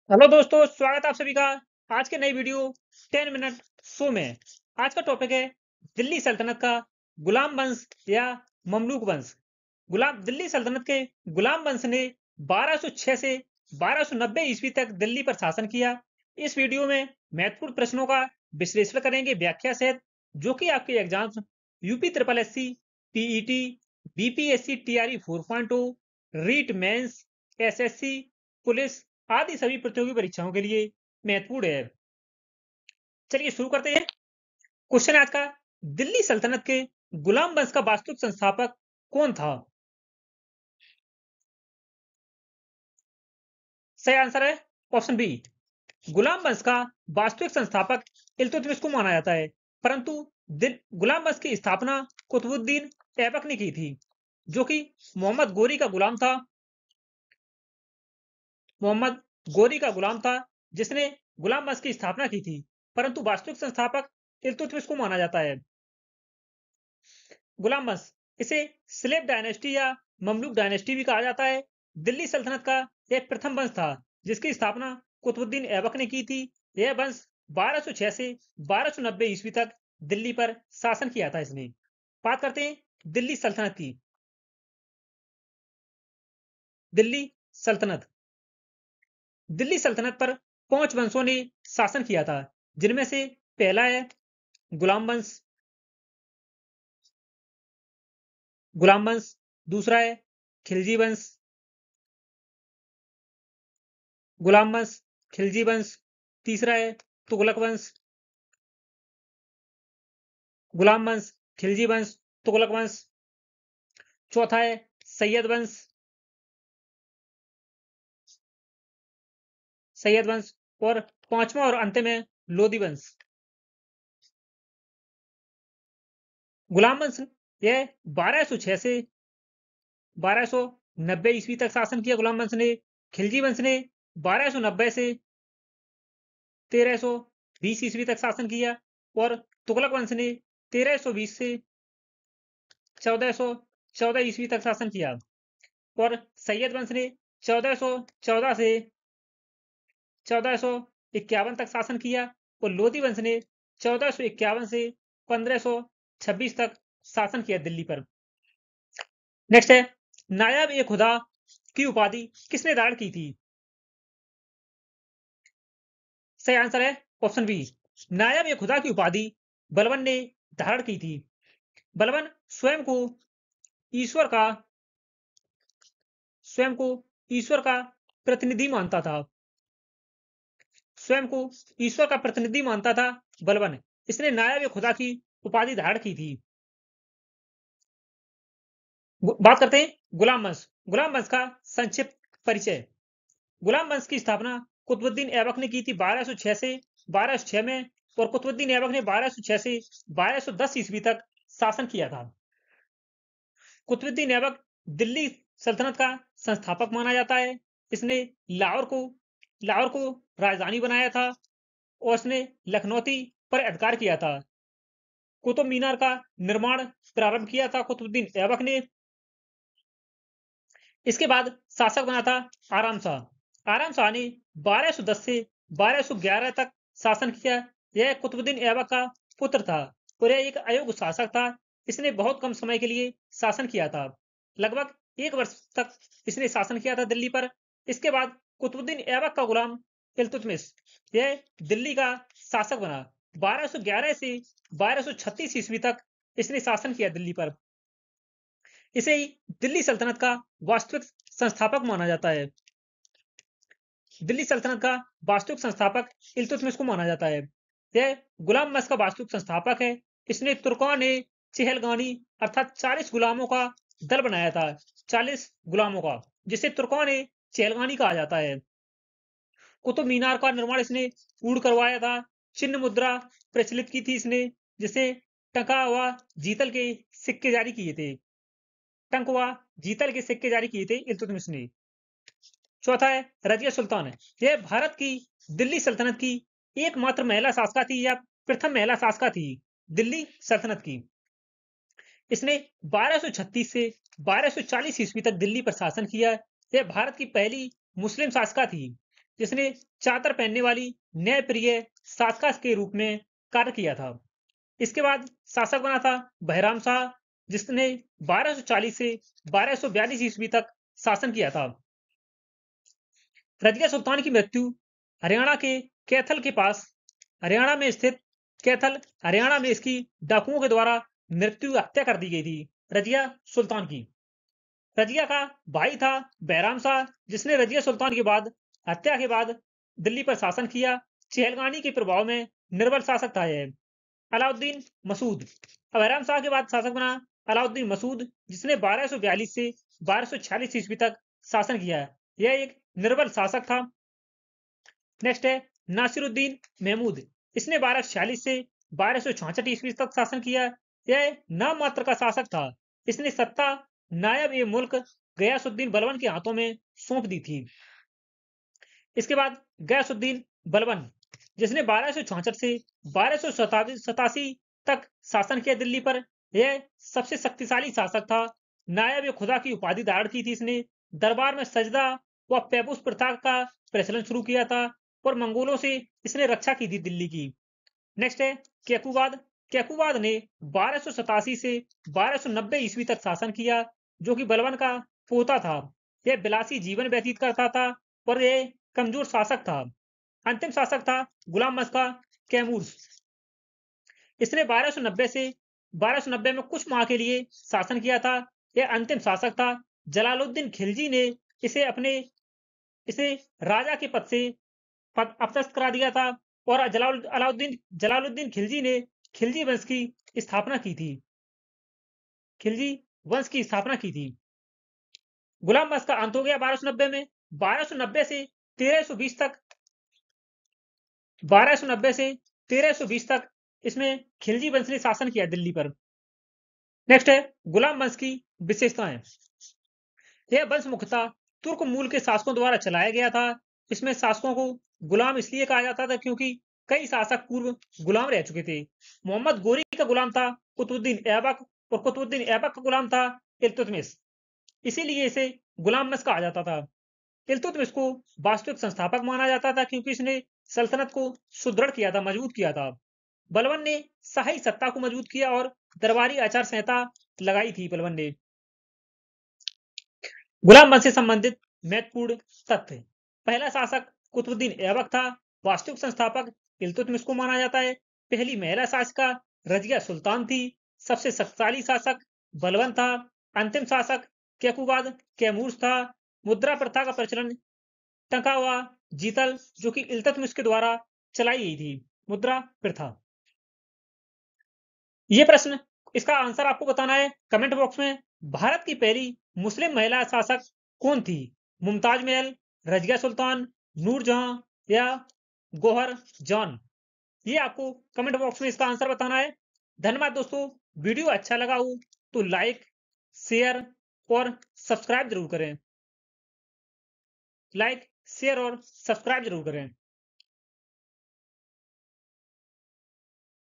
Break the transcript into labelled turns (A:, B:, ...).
A: Hello दोस्तों, स्वागत है आप सभी का आज के नई वीडियो 10 मिनट शो में। आज का टॉपिक है दिल्ली सल्तनत का गुलाम वंश या ममलूक वंश। गुलाम दिल्ली सल्तनत के गुलाम वंश ने 1206 से 1290 ईस्वी तक दिल्ली पर शासन किया। इस वीडियो में महत्वपूर्ण प्रश्नों का विश्लेषण करेंगे व्याख्या सहित, जो कि आपके exam UP triple SC, PET, BPSC TRE 4.0, REET mains, SSC, police आदि सभी प्रतियोगी परीक्षाओं के लिए महत्वपूर्ण है। चलिए शुरू करते हैं। क्वेश्चन आज का, दिल्ली सल्तनत के गुलाम वंश का वास्तविक संस्थापक कौन था? सही आंसर है ऑप्शन बी। गुलाम वंश का वास्तविक संस्थापक इल्तुतमिश को माना जाता है, परंतु गुलाम वंश की स्थापना कुतुबुद्दीन ऐबक ने की थी, जो कि मोहम्मद गोरी का गुलाम था। मोहम्मद गोरी का गुलाम था, जिसने गुलाम वंश की स्थापना की थी, परंतु वास्तविक संस्थापक इल्तुतमिश को माना जाता है। गुलाम वंश, इसे स्लेव डायनेस्टी या ममलूक डायनेस्टी भी कहा जाता है। दिल्ली सल्तनत का एक प्रथम वंश था, जिसकी स्थापना कुतुबुद्दीन ऐबक ने की थी। यह वंश 1206 से 1290 ईस्वी तक दिल्ली पर शासन किया था इसने। बात करते हैं दिल्ली सल्तनत की। दिल्ली सल्तनत, दिल्ली सल्तनत पर 5 वंशों ने शासन किया था, जिनमें से पहला है गुलाम वंश। गुलाम वंश, दूसरा है खिलजी वंश। गुलाम वंश, खिलजी वंश, तीसरा है तुगलक वंश। गुलाम वंश, खिलजी वंश, तुगलक वंश। चौथा है सैयद वंश। सैयद वंश, और पांचवा और अंतिम है लोधी वंश। गुलाम वंश, यह 1206 से 1290 ईस्वी तक शासन किया गुलाम वंश ने। खिलजी वंश ने 1290 से 1320 ईस्वी तक शासन किया, और तुगलक वंश ने 1320 से 1414 ईस्वी तक शासन किया, और सैयद वंश ने 1414 से 1451 तक शासन किया, और लोधी वंश ने 1451 से 1526 तक शासन किया दिल्ली पर। नेक्स्ट है, नायब ए खुदा की उपाधि किसने धारण की थी? सही आंसर है ऑप्शन बी। नायब ए खुदा की उपाधि बलबन ने धारण की थी। बलबन ईश्वर का स्वयं को ईश्वर का प्रतिनिधि मानता था। स्वयं को ईश्वर का प्रतिनिधि मानता था बलबन। इसने नायब खुदा की उपाधि धारण की थी। बात करते हैं गुलाम वंश। गुलाम वंश का संक्षिप्त परिचय। गुलाम वंश की स्थापना कुतुबुद्दीन ऐबक ने की थी 1206 से 1206 में, और कुतुबुद्दीन ऐबक ने 1206 से 1210 ईस्वी तक शासन किया था। कुतुबुद्दीन ऐबक दिल्ली सल्तनत का संस्थापक माना जाता है। इसने लाहौर को राजधानी बनाया था, और इसने लखनौती पर अधिकार किया था। कुतुब मीनार का निर्माण प्रारंभ किया था कुतुबुद्दीन ऐबक ने। इसके बाद शासक बना था आराम शाह। आराम शाह ने 1210 से 1211 तक शासन किया। यह कुतुबुद्दीन ऐबक का पुत्र था, और यह एक अयोग्य शासक था। इसने बहुत कम समय के लिए शासन किया था, लगभग 1 वर्ष तक इसने शासन किया था दिल्ली पर। इसके बाद कुतुबुद्दीन ऐबक का गुलाम इल्तुतमिश, यह दिल्ली का शासक बना। 1211 से 1236 ईस्वी तक इसने शासन किया दिल्ली पर। इसे ही दिल्ली सल्तनत का वास्तविक संस्थापक माना जाता है। दिल्ली सल्तनत का वास्तविक संस्थापक इल्तुतमिश को माना जाता है। यह गुलाम वंश का वास्तविक संस्थापक है। इसने तुर्कों ने चहलगानी अर्थात 40 गुलामों का दल बनाया था। 40 गुलामों का, जिसे तुर्कों ने चहलगानी कहा जाता है। कुतुब मीनार का निर्माण इसने पूर्ण करवाया था। चिन्ह मुद्रा प्रचलित की थी इसने, जिसे टका व जीतल के सिक्के जारी किए थे। टंक व जीतल के सिक्के जारी किए थे इल्तुतमिश ने। चौथा है रजिया सुल्तान। यह भारत की दिल्ली सल्तनत की एकमात्र महिला शासका थी, या प्रथम महिला शासका थी दिल्ली सल्तनत की। इसने 1236 से 1240 ईस्वी तक दिल्ली पर शासन किया। यह भारत की पहली मुस्लिम शासका थी। जिसने चादर पहनने वाली न्यायप्रिय शासका के रूप में कार्य किया था। इसके बाद शासक बना था बहराम शाह, जिसने 1240 से 1242 ईस्वी तक शासन किया था। रजिया सुल्तान की मृत्यु हरियाणा के कैथल के पास, हरियाणा में स्थित कैथल, हरियाणा में इसकी डाकुओं के द्वारा हत्या कर दी गई थी। रजिया सुल्तान की, रजिया का भाई था बहराम शाह, जिसने रजिया सुल्तान के बाद हत्या के बाद दिल्ली पर शासन किया। चहलगानी के प्रभाव में निर्बल शासक था यह। अलाउद्दीन मसूद, बहराम शाह के बाद शासक बना अलाउद्दीन मसूद, जिसने 1242 से 1246 ईस्वी तक शासन किया। यह एक निर्बल शासक था। नेक्स्ट है नासिरुद्दीन महमूद, इसने 1246 से 1266 ईस्वी तक शासन किया। यह नाम मात्र का शासक था। इसने सत्ता नायब ए मुल्क गयासुद्दीन बलबन के हाथों में सौंप दी थी। इसके बाद गयासुद्दीन बलबन, जिसने 1266 से 1287 तक शासन किया दिल्ली पर। यह सबसे शक्तिशाली शासक था। नायब ए खुदा की उपाधि धारण की थी इसने। दरबार में सजदा व पैबूस प्रथा का प्रचलन शुरू किया था और मंगोलों से इसने रक्षा की थी दिल्ली की। नेक्स्ट है कैकुबाद, कैकुबाद ने 1287 से 1290 ईस्वी तक शासन किया, जो कि बलबन का पोता था। यह विलासी जीवन व्यतीत करता था और यह कमजोर शासक था। अंतिम शासक था गुलाम मस्का कैमूर, इसने 1290 से 1290 में कुछ माह के लिए शासन किया था। यह अंतिम शासक था। जलालुद्दीन खिलजी ने इसे राजा के पद से अपदस्थ करा दिया था और जलालुद्दीन खिलजी ने खिलजी वंश की स्थापना की थी। खिलजी वंश की स्थापना की थी। गुलाम वंश का अंत हो गया 1290 में। 1290 से 1320 तक 1290 से 1320 तक इसमें खिलजी वंश ने शासन किया दिल्ली पर। नेक्स्ट है गुलाम वंश की विशेषताएं। यह वंश मुख्यतः तुर्क मूल के शासकों द्वारा चलाया गया था। इसमें शासकों को गुलाम इसलिए कहा जाता था क्योंकि कई शासक पूर्व गुलाम रह चुके थे। मोहम्मद गोरी का गुलाम था कुतुबुद्दीन ऐबक और कुतुबुद्दीन ऐबक का गुलाम था इल्तुतमिश, इसीलिए इसे गुलाम वंश कहा जाता था। इल्तुतमिश को वास्तविक संस्थापक माना जाता था क्योंकि इसने सल्तनत को सुदृढ़ किया था, मजबूत किया था। बलबन ने शाही सत्ता को मजबूत किया और दरबारी आचार संहिता लगाई थी बलबन ने। गुलाम वंश से संबंधित महत्वपूर्ण तथ्य। पहला शासक कुतुबुद्दीन ऐबक था। वास्तविक संस्थापक इल्तुतमिश को माना जाता है। पहली महिला शासिका रजिया सुल्तान थी। सबसे शक्तिशाली शासक बलबन था। अंतिम शासक कैकुबाद कैमूर था। मुद्रा प्रथा का प्रचलन टंका हुआ जीतल, जो कि इल्तुतमिश के द्वारा चलाई गई थी मुद्रा प्रथा। ये प्रश्न, इसका आंसर आपको बताना है कमेंट बॉक्स में। भारत की पहली मुस्लिम महिला शासक कौन थी? मुमताज महल, रजिया सुल्तान, नूरजहां या गौहर जान? ये आपको कमेंट बॉक्स में इसका आंसर बताना है। धन्यवाद दोस्तों। वीडियो अच्छा लगा हो तो लाइक, शेयर और सब्सक्राइब जरूर करें। लाइक, शेयर और सब्सक्राइब जरूर करें।